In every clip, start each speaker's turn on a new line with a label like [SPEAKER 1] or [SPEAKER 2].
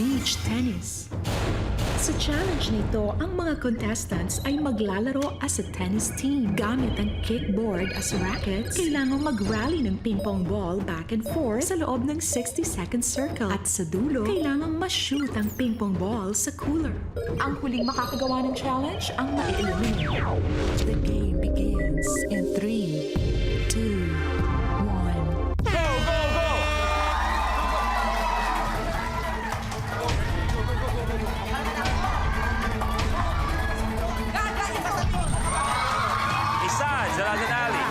[SPEAKER 1] beach tennis. Sa challenge nito, ang mga contestants ay maglalaro as a tennis team. Gamit ang kickboard as rackets, kailangang mag-rally ng ping-pong ball back and forth sa loob ng 60-second circle. At sa dulo, kailangang ma-shoot ang ping-pong ball sa cooler. Ang huling makakagawa ng challenge ang ma-eliminate. The game begins in 3, 2, 1.
[SPEAKER 2] Go, go, go! Isa, Gerald and Ali.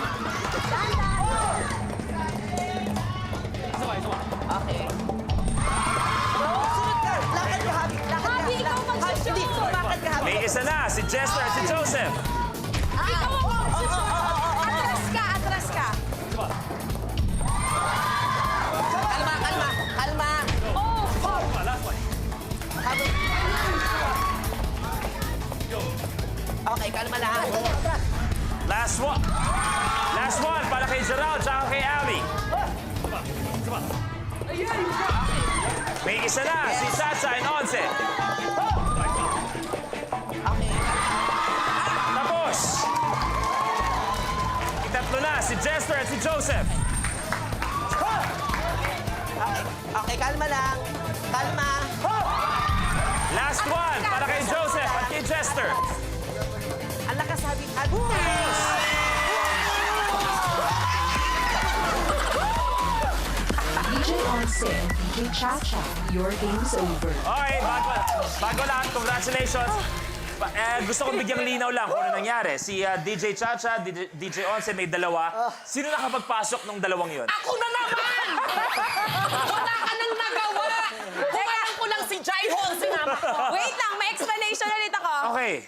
[SPEAKER 3] Okay. Sunod ka! Lakad ka, Habi! Lakad ka!
[SPEAKER 4] Habi, ikaw mag-shoot!
[SPEAKER 3] Hindi, sumakad ka, Habi!
[SPEAKER 2] May isa na, si Jester at si Joseph.
[SPEAKER 4] Ikaw ang mag-shoot! Atras ka! Atras ka!
[SPEAKER 3] Kalma, kalma! Kalma!
[SPEAKER 4] Oh!
[SPEAKER 2] Last one.
[SPEAKER 3] Habi! Okay, kalma lang.
[SPEAKER 2] Last one. Last one para kay Gerald at kay Ali. May isa na, si Chacha and Onse.
[SPEAKER 3] Okay.
[SPEAKER 2] Tapos. Itatlo na, si Jester at si Joseph.
[SPEAKER 3] Okay, okay, kalma lang. Kalma.
[SPEAKER 2] Last one para kay Joseph at kay Jester.
[SPEAKER 3] Ang lakas, Habi. Habi.
[SPEAKER 1] DJ Onse, DJ Chacha, your game's over.
[SPEAKER 2] Okay, bago lahat, congratulations. Gusto kong bigyang linaw lang kung ano nangyari. Si DJ Chacha, DJ Onse may dalawa. Sino nakapagpasok nung dalawang yon?
[SPEAKER 3] Ako na naman! Wala ka nang nagawa! Kumalang ko lang si Jai Hong, sinama ko.
[SPEAKER 4] Wait lang, may explanation ulit ako.
[SPEAKER 2] Okay.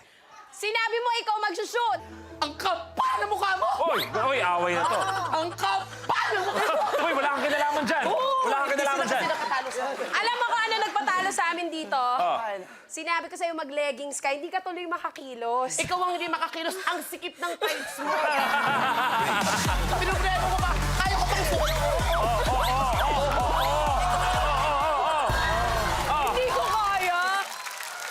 [SPEAKER 4] Sinabi mo ikaw mag-shoot.
[SPEAKER 3] Ang kapal na mukha mo!
[SPEAKER 2] Oy, away na to.
[SPEAKER 3] Ang kapal na mukha mo!
[SPEAKER 2] Uy, wala kang kinalaman dyan. Wala kang kinalaman dyan.
[SPEAKER 4] Alam mo kung ano nagpatalo sa amin dito?
[SPEAKER 2] Oh.
[SPEAKER 4] Sinabi ko sa'yo mag-leggings ka, hindi ka tuloy makakilos.
[SPEAKER 3] Ikaw ang hindi makakilos, ang sikip ng tights mo. Pinugreno mo ba? Kaya ko pang suot.
[SPEAKER 4] Hindi ko kaya.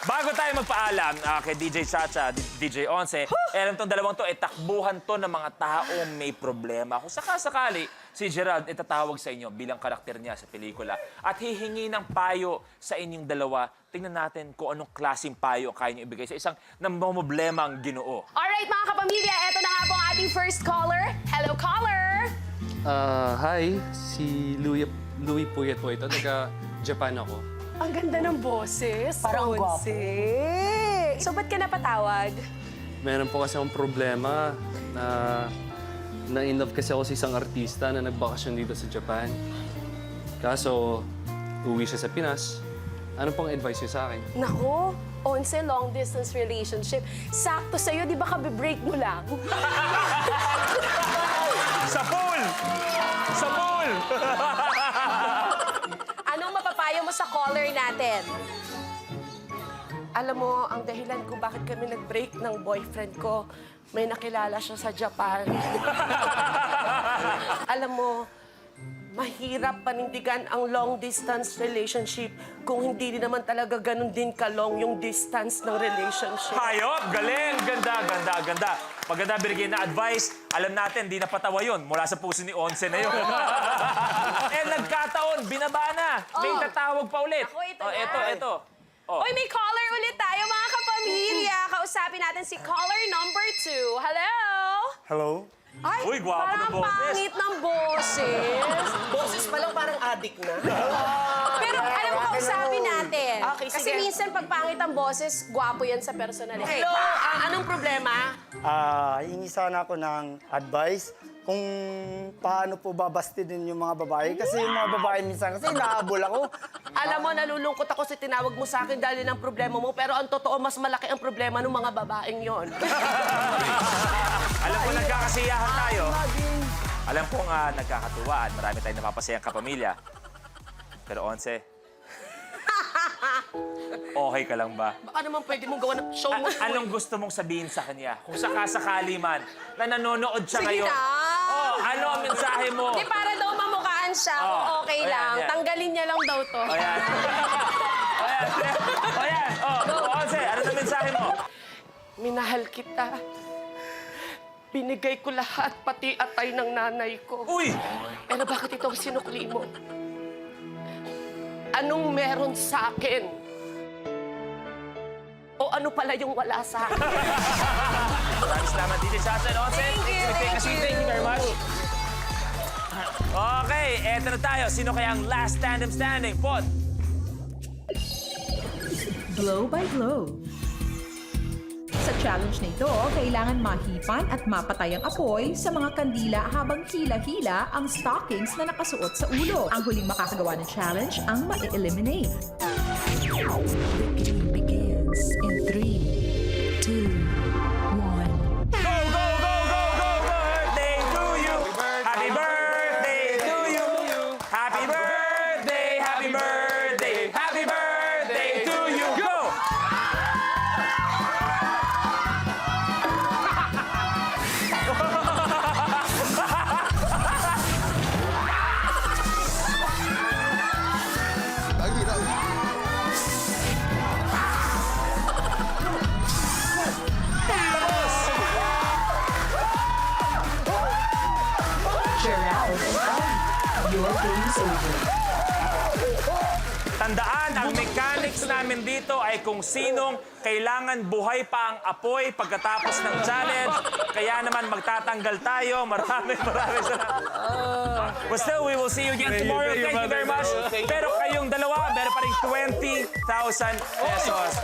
[SPEAKER 2] Bago tayo magpaalam kay DJ Chacha, DJ Onse, alam tong dalawang to, takbuhan to ng mga taong may problema. Kung sakasakali, si Gerald itatawag sa inyo bilang karakter niya sa pelikula at hihingi ng payo sa inyong dalawa. Tingnan natin kung anong klaseng payo ang kaya niyo ibigay sa isang namomoblemang Ginoo.
[SPEAKER 4] Alright mga kapamilya, eto na nga po ang ating first caller. Hello, caller!
[SPEAKER 5] Hi, si Louie Puyat po ito. Taga-Japan ako.
[SPEAKER 4] Ang ganda ng boses.
[SPEAKER 3] Parang gwapo.
[SPEAKER 4] So, ba't ka napatawag?
[SPEAKER 5] Meron po kasi akong problema na in love kasi ako sa isang artista na nagbakasyon dito sa Japan. Kaso, uwi siya sa Pinas. Ano pong advice niyo sa akin?
[SPEAKER 4] Nako, onse long distance relationship. Sakto sa'yo, di ba kabe-break mo lang?
[SPEAKER 2] Sa pool! Sa pool!
[SPEAKER 4] Anong mapapayo mo sa caller natin?
[SPEAKER 3] Alam mo, ang dahilan kung bakit kami nag-break ng boyfriend ko, may nakilala siya sa Japan. Alam mo, mahirap panindigan ang long-distance relationship kung hindi din naman talaga ganun din ka-long yung distance ng relationship.
[SPEAKER 2] Hayop! Galing! Ganda, ganda, ganda. Maganda binigay na advice. Alam natin, di napatawa yun. Mula sa puso ni Onse na yun. Nagkataon, binaba na. May tatawag pa ulit.
[SPEAKER 4] Ako, ito na.
[SPEAKER 2] Ito. Oh.
[SPEAKER 4] Uy, may caller ulit tayo, mga kapamilya. Kausapin natin si caller number 2. Hello?
[SPEAKER 6] Hello?
[SPEAKER 4] Ay,
[SPEAKER 2] Uy, gwapo
[SPEAKER 4] parang
[SPEAKER 2] ng boses.
[SPEAKER 4] pangit ng boses.
[SPEAKER 3] Boses pa lang parang addict na.
[SPEAKER 4] Pero alam mo, kausapin natin.
[SPEAKER 3] Okay,
[SPEAKER 4] Kasi
[SPEAKER 3] sige.
[SPEAKER 4] minsan pag pangit ang boses, gwapo yan sa personalidad.
[SPEAKER 3] Hello, anong problema?
[SPEAKER 6] Hingi sana ako ng advice kung paano po babastidin yung mga babae. Kasi yung mga babae minsan, kasi nahabol ako.
[SPEAKER 3] Alam mo, nalulungkot ako sa tinawag mo sa akin dahil ng problema mo, pero ang totoo, mas malaki ang problema ng mga babaeng yon.
[SPEAKER 2] Alam ko nagkakasiyahan tayo. Alam ko nga nagkakatuwaan. Marami tayong napapasayang kapamilya. Pero Onse, okay ka lang ba?
[SPEAKER 3] Baka naman pwede mong gawa ng show mo.
[SPEAKER 2] Anong gusto mong sabihin sa kanya? Kung sakasakali man na nanonood siya
[SPEAKER 4] Sige
[SPEAKER 2] ngayon.
[SPEAKER 4] na.
[SPEAKER 2] Ano ang mensahe mo?
[SPEAKER 4] Di para daw mamukhaan siya, kung
[SPEAKER 2] Oh,
[SPEAKER 4] okay
[SPEAKER 2] ayan,
[SPEAKER 4] lang.
[SPEAKER 2] yan.
[SPEAKER 4] Tanggalin niya lang daw to.
[SPEAKER 2] Ayan.
[SPEAKER 3] Minahal kita. Binigay ko lahat, pati atay ng nanay ko.
[SPEAKER 2] Uy!
[SPEAKER 3] Pero bakit ito ang sinukli mo? Anong meron sa akin? O ano pala yung wala sa akin?
[SPEAKER 2] Maraming salamat, DJ Chacha and Onse. Thank you very much. Okay, eto na tayo. Sino kaya ang last tandem standing? Pod.
[SPEAKER 1] Blow by blow. Sa challenge na ito, kailangan mahipan at mapatay ang apoy sa mga kandila habang hila-hila ang stockings na nakasuot sa ulo. Ang huling makakagawa ng challenge ang ma-eliminate. The game begins in 3, 2, 1.
[SPEAKER 2] Go, go, go, go, go! Birthday to you! Happy birthday to you! Happy birthday, happy birthday, happy birthday to you! Go!
[SPEAKER 1] Gerald is out. Your game's over.
[SPEAKER 2] Tandaan, ang mechanics namin dito ay kung sinong kailangan buhay pa ang apoy pagkatapos ng challenge. Kaya naman magtatanggal tayo. Maraming salamat. But still, we will see you again tomorrow. Thank you very much. Pero kayong dalawa, meron pa rin 20,000 pesos.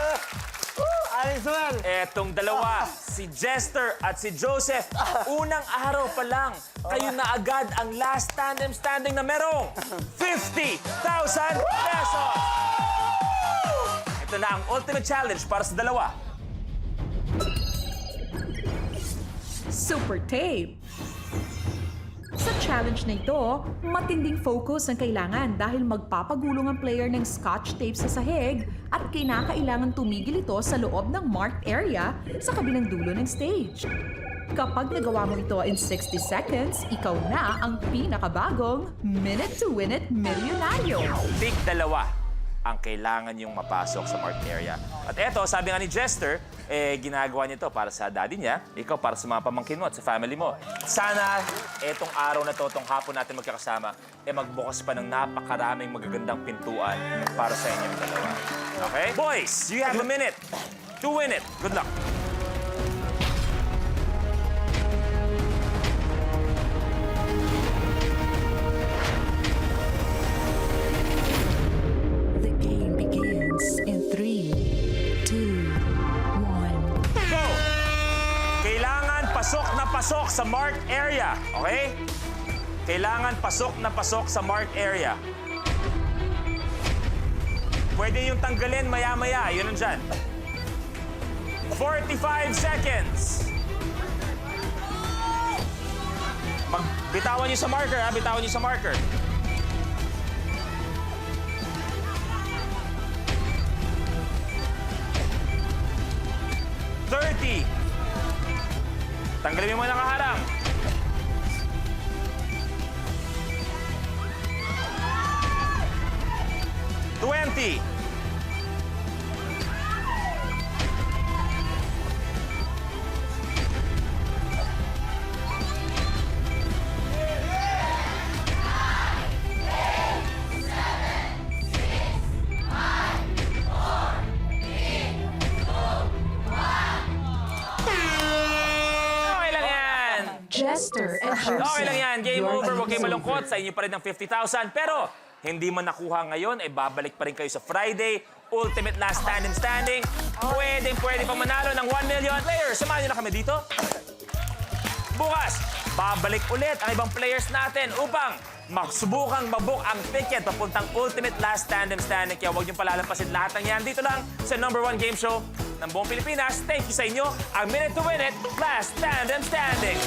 [SPEAKER 6] Alisman!
[SPEAKER 2] Etong dalawa, si Jester at si Joseph, unang araw pa lang, kayo na agad ang last tandem standing na merong 50,000 pesos! Ito na ang ultimate challenge para sa dalawa.
[SPEAKER 1] Super Tape. Sa challenge na ito, matinding focus ang kailangan dahil magpapagulong ang player ng scotch tape sa sahig at kinakailangan tumigil ito sa loob ng marked area sa kabilang dulo ng stage. Kapag nagawa mo ito in 60 seconds, ikaw na ang pinakabagong Minute to Win It Milyonaryo.
[SPEAKER 2] Big dalawa ang kailangan yung mapasok sa marked area. At eto, sabi nga ni Jester, ginagawa niya to para sa daddy niya, ikaw para sa mga pamangkin mo at sa family mo. Sana etong araw na to, itong hapon natin magkakasama, magbukas pa ng napakaraming magagandang pintuan para sa inyong dalawa. Okay? Boys, you have a minute to win it. Good luck.
[SPEAKER 1] The game begins in 3, 2, 1.
[SPEAKER 2] Go! Kailangan pasok sa marked area. Okay? Kailangan pasok sa marked area. Pwede yung tanggalin maya-maya. Yun nandyan. 45 seconds. Bitawan niyo sa marker, ha? Bitawan niyo sa marker. 30. Tanggalin mo muna nakaharang. 20.
[SPEAKER 1] Jester and Joseph.
[SPEAKER 2] Okay lang yan. Game
[SPEAKER 1] Your
[SPEAKER 2] over. Huwag
[SPEAKER 1] game
[SPEAKER 2] kayo
[SPEAKER 1] is
[SPEAKER 2] malungkot.
[SPEAKER 1] over.
[SPEAKER 2] Sa inyo pa rin ng 50,000. Pero hindi man nakuha ngayon, babalik pa rin kayo sa Friday. Ultimate last tandem standing. Pwede pa manalo ng 1 million. Players, samahan niyo na kami dito. Bukas, babalik ulit ang ibang players natin upang magsubukang mabook ang ticket papuntang Ultimate Last Tandem Standing. Kaya huwag niyong palalampasin lahat ng yan dito lang sa #1 game show ng buong Pilipinas. Thank you sa inyo, ang Minute to Win It Last Tandem Standing.